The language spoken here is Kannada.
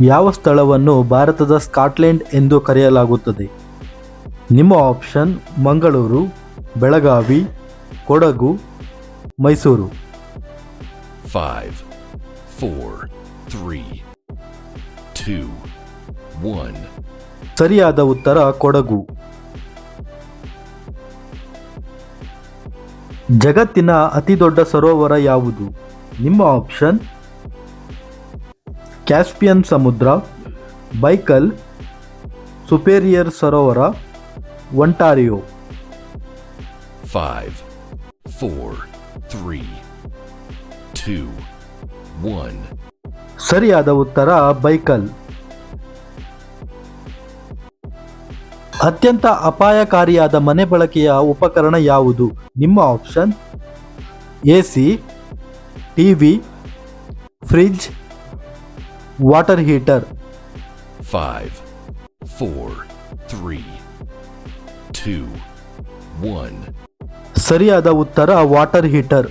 ಯಾವ ಸ್ಥಳವನ್ನು ಭಾರತದ ಸ್ಕಾಟ್ಲೆಂಡ್ ಎಂದು ಕರೆಯಲಾಗುತ್ತದೆ? ನಿಮ್ಮ ಆಪ್ಷನ್ ಮಂಗಳೂರು, ಬೆಳಗಾವಿ, ಕೊಡಗು, ಮೈಸೂರು. 5, 4, 3, 2, 1. ಸರಿಯಾದ ಉತ್ತರ ಕೊಡಗು. ಜಗತ್ತಿನ ಅತಿದೊಡ್ಡ ಸರೋವರ ಯಾವುದು? ನಿಮ್ಮ ಆಪ್ಷನ್ ಕ್ಯಾಸ್ಪಿಯನ್ ಸಮುದ್ರ, ಬೈಕಲ್, ಸುಪೇರಿಯರ್ ಸರೋವರ, ಒಂಟಾರಿಯೋ. 5, 4, 3, 2, 1. ಸರಿಯಾದ ಉತ್ತರ ಬೈಕಲ್. ಅತ್ಯಂತ ಅಪಾಯಕಾರಿಯಾದ ಮನೆ ಬಳಕೆಯ ಉಪಕರಣ ಯಾವುದು? ನಿಮ್ಮ option AC, TV, fridge, water heater. 5, 4, 3, 2, 1. ಸರಿಯಾದ ಉತ್ತರ ವಾಟರ್ ಹೀಟರ್.